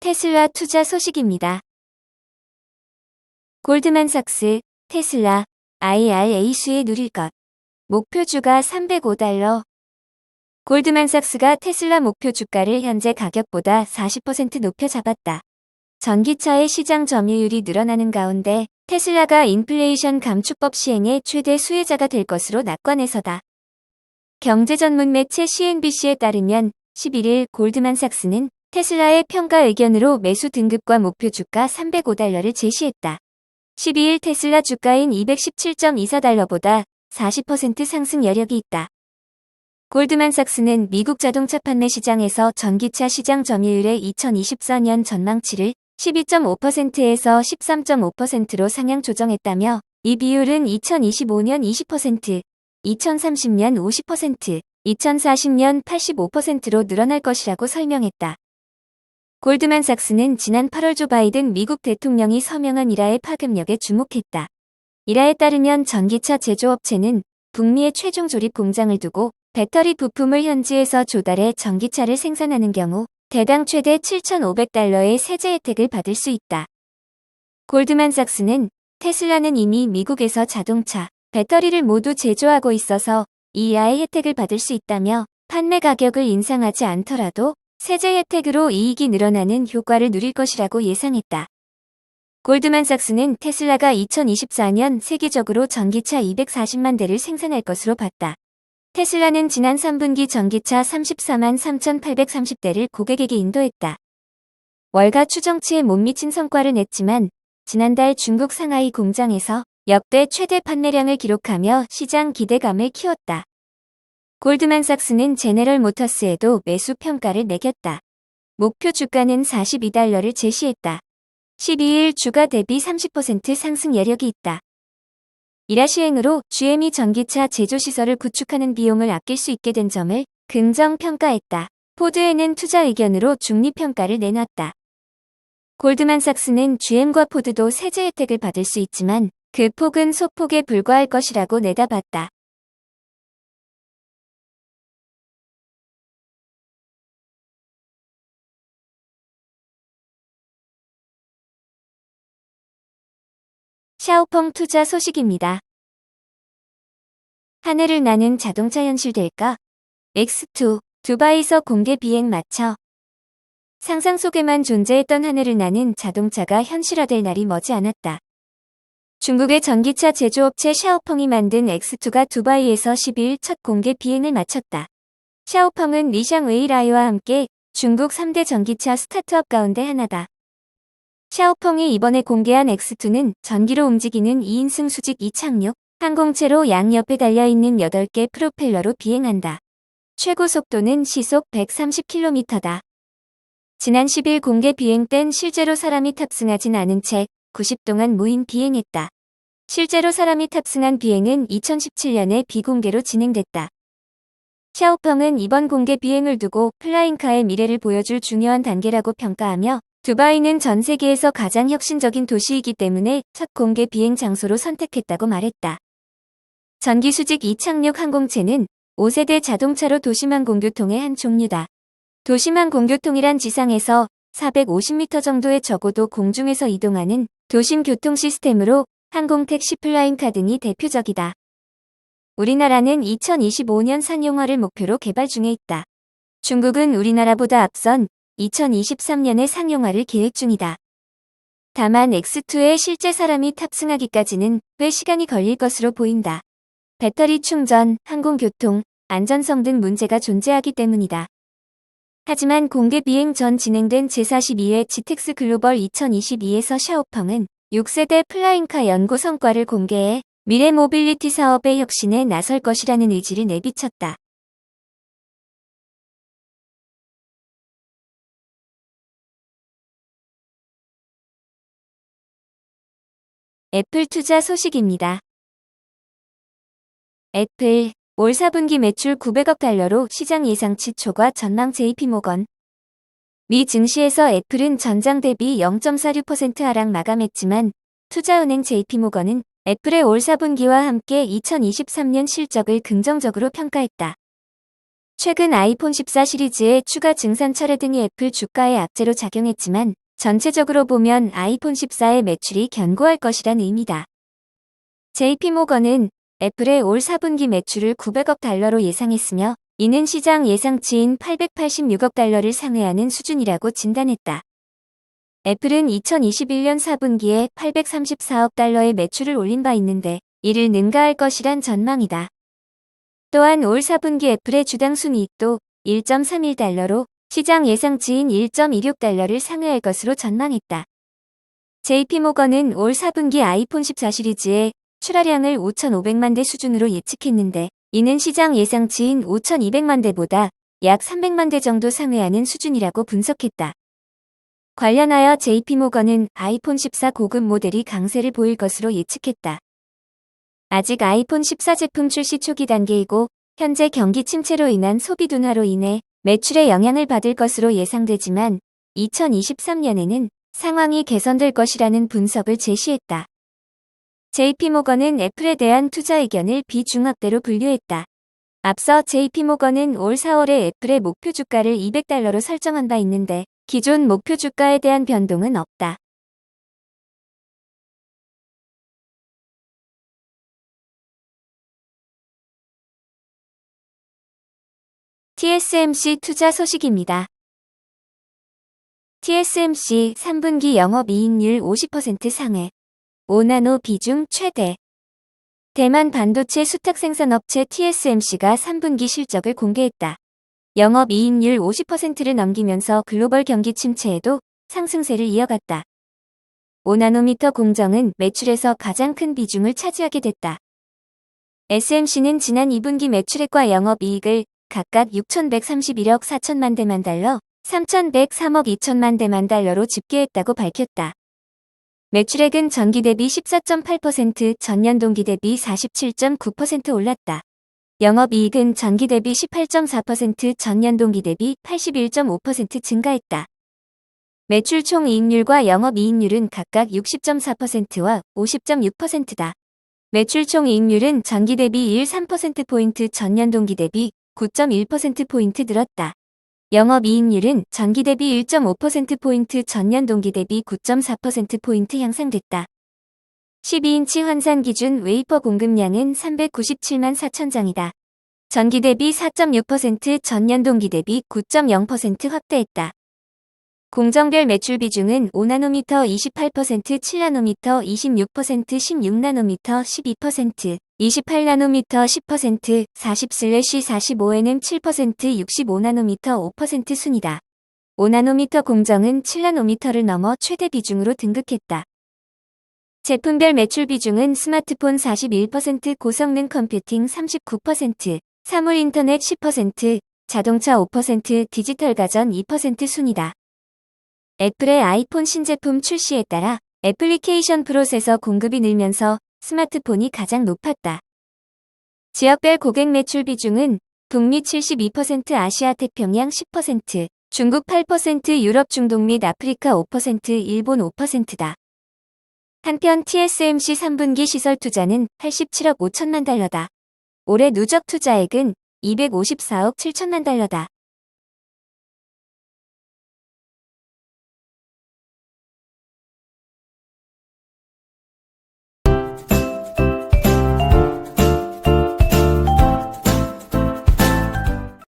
테슬라 투자 소식입니다. 골드만삭스, 테슬라, IRA 수혜 누릴 것. 목표 주가 $305. 골드만삭스가 테슬라 목표 주가를 현재 가격보다 40% 높여 잡았다. 전기차의 시장 점유율이 늘어나는 가운데 테슬라가 인플레이션 감축법 시행의 최대 수혜자가 될 것으로 낙관해서다. 경제 전문 매체 CNBC에 따르면 11일 골드만삭스는 테슬라의 평가 의견으로 매수 등급과 목표 주가 $305를 제시했다. 12일 테슬라 주가인 $217.24보다 40% 상승 여력이 있다. 골드만삭스는 미국 자동차 판매 시장에서 전기차 시장 점유율의 2024년 전망치를 12.5%에서 13.5%로 상향 조정했다며 이 비율은 2025년 20%, 2030년 50%, 2040년 85%로 늘어날 것이라고 설명했다. 골드만삭스는 지난 8월 조 바이든 미국 대통령이 서명한 이라의 파급력에 주목했다. 이라에 따르면 전기차 제조업체는 북미에 최종 조립 공장을 두고 배터리 부품을 현지에서 조달해 전기차를 생산하는 경우 대당 최대 $7,500의 세제 혜택을 받을 수 있다. 골드만삭스는 테슬라는 이미 미국에서 자동차, 배터리를 모두 제조하고 있어서 이하의 혜택을 받을 수 있다며 판매 가격을 인상하지 않더라도 세제 혜택으로 이익이 늘어나는 효과를 누릴 것이라고 예상했다. 골드만삭스는 테슬라가 2024년 세계적으로 전기차 240만 대를 생산할 것으로 봤다. 테슬라는 지난 3분기 전기차 34만 3,830대를 고객에게 인도했다. 월가 추정치에 못 미친 성과를 냈지만 지난달 중국 상하이 공장에서 역대 최대 판매량을 기록하며 시장 기대감을 키웠다. 골드만삭스는 제네럴 모터스에도 매수 평가를 매겼다. 목표 주가는 $42를 제시했다. 12일 주가 대비 30% 상승 여력이 있다. 이라 시행으로 GM이 전기차 제조시설을 구축하는 비용을 아낄 수 있게 된 점을 긍정 평가했다. 포드에는 투자 의견으로 중립 평가를 내놨다. 골드만삭스는 GM과 포드도 세제 혜택을 받을 수 있지만 그 폭은 소폭에 불과할 것이라고 내다봤다. 샤오펑 투자 소식입니다. 하늘을 나는 자동차 현실될까? X2, 두바이에서 공개 비행 마쳐. 상상 속에만 존재했던 하늘을 나는 자동차가 현실화될 날이 머지 않았다. 중국의 전기차 제조업체 샤오펑이 만든 X2가 두바이에서 10일 첫 공개 비행을 마쳤다. 샤오펑은 리샹웨이라이와 함께 중국 3대 전기차 스타트업 가운데 하나다. 샤오펑이 이번에 공개한 X2는 전기로 움직이는 2인승 수직 이착륙 항공체로 양옆에 달려있는 8개 프로펠러로 비행한다. 최고 속도는 시속 130km다. 지난 10일 공개 비행 땐 실제로 사람이 탑승하진 않은 채 90 동안 무인 비행했다. 실제로 사람이 탑승한 비행은 2017년에 비공개로 진행됐다. 샤오펑은 이번 공개 비행을 두고 플라잉카의 미래를 보여줄 중요한 단계라고 평가하며 두바이는 전 세계에서 가장 혁신적인 도시이기 때문에 첫 공개 비행 장소로 선택했다고 말했다. 전기 수직 이착륙 항공체는 5세대 자동차로 도심항 공교통의 한 종류다. 도심항 공교통이란 지상에서 450m 정도의 저고도 공중에서 이동하는 도심 교통 시스템으로 항공 택시 플라잉카 등이 대표적이다. 우리나라는 2025년 상용화를 목표로 개발 중에 있다. 중국은 우리나라보다 앞선 2023년에 상용화를 계획 중이다. 다만 X2에 실제 사람이 탑승하기까지는 꽤 시간이 걸릴 것으로 보인다. 배터리 충전, 항공교통, 안전성 등 문제가 존재하기 때문이다. 하지만 공개 비행 전 진행된 제42회 GTX 글로벌 2022에서 샤오펑은 6세대 플라잉카 연구 성과를 공개해 미래 모빌리티 사업의 혁신에 나설 것이라는 의지를 내비쳤다. 애플 투자 소식입니다. 애플, 올 4분기 매출 $900억 시장 예상치 초과 전망 JP모건. 미 증시에서 애플은 전장 대비 0.46% 하락 마감했지만 투자은행 JP모건은 애플의 올 4분기와 함께 2023년 실적을 긍정적으로 평가했다. 최근 아이폰 14 시리즈의 추가 증산 철회 등이 애플 주가에 악재로 작용했지만 전체적으로 보면 아이폰 14의 매출이 견고할 것이란 의미다. JP모건은 애플의 올 4분기 매출을 900억 달러로 예상했으며 이는 시장 예상치인 886억 달러를 상회하는 수준이라고 진단했다. 애플은 2021년 4분기에 834억 달러의 매출을 올린 바 있는데 이를 능가할 것이란 전망이다. 또한 올 4분기 애플의 주당 순이익도 1.31달러로 시장 예상치인 1.26달러를 상회할 것으로 전망했다. JP모건은 올 4분기 아이폰 14 시리즈의 출하량을 5,500만 대 수준으로 예측했는데 이는 시장 예상치인 5,200만 대보다 약 300만 대 정도 상회하는 수준이라고 분석했다. 관련하여 JP모건은 아이폰 14 고급 모델이 강세를 보일 것으로 예측했다. 아직 아이폰 14 제품 출시 초기 단계이고 현재 경기 침체로 인한 소비 둔화로 인해 매출에 영향을 받을 것으로 예상되지만 2023년에는 상황이 개선될 것이라는 분석을 제시했다. JP모건은 애플에 대한 투자 의견을 비중합대로 분류했다. 앞서 JP모건은 올 4월에 애플의 목표 주가를 200달러로 설정한 바 있는데 기존 목표 주가에 대한 변동은 없다. TSMC 투자 소식입니다. TSMC 3분기 영업이익률 50% 상회. 5나노 비중 최대. 대만 반도체 수탁 생산업체 TSMC가 3분기 실적을 공개했다. 영업이익률 50%를 넘기면서 글로벌 경기 침체에도 상승세를 이어갔다. 5나노미터 공정은 매출에서 가장 큰 비중을 차지하게 됐다. SMC는 지난 2분기 매출액과 영업이익을 각각 6,131억 4천만 대만 달러, 3,103억 2천만 대만 달러로 집계했다고 밝혔다. 매출액은 전기 대비 14.8%, 전년 동기 대비 47.9% 올랐다. 영업이익은 전기 대비 18.4%, 전년 동기 대비 81.5% 증가했다. 매출 총이익률과 영업이익률은 각각 60.4%와 50.6%다. 매출 총이익률은 전기 대비 1.3%포인트, 전년 동기 대비 9.1%포인트 늘었다. 영업이익률은 전기 대비 1.5%포인트, 전년 동기 대비 9.4%포인트 향상됐다. 12인치 환산 기준 웨이퍼 공급량은 397만 4천 장이다. 전기 대비 4.6%, 전년 동기 대비 9.0% 확대했다. 공정별 매출 비중은 5나노미터 28%, 7나노미터 26%, 16나노미터 12%, 28나노미터 10%, 40/45에는 7%, 65나노미터 5% 순이다. 5나노미터 공정은 7나노미터를 넘어 최대 비중으로 등극했다. 제품별 매출 비중은 스마트폰 41%, 고성능 컴퓨팅 39%, 사물 인터넷 10%, 자동차 5%, 디지털 가전 2% 순이다. 애플의 아이폰 신제품 출시에 따라 애플리케이션 프로세서 공급이 늘면서 스마트폰이 가장 높았다. 지역별 고객 매출 비중은 북미 72%, 아시아 태평양 10%, 중국 8%, 유럽 중동 및 아프리카 5%, 일본 5%다. 한편 TSMC 3분기 시설 투자는 87억 5천만 달러다. 올해 누적 투자액은 254억 7천만 달러다.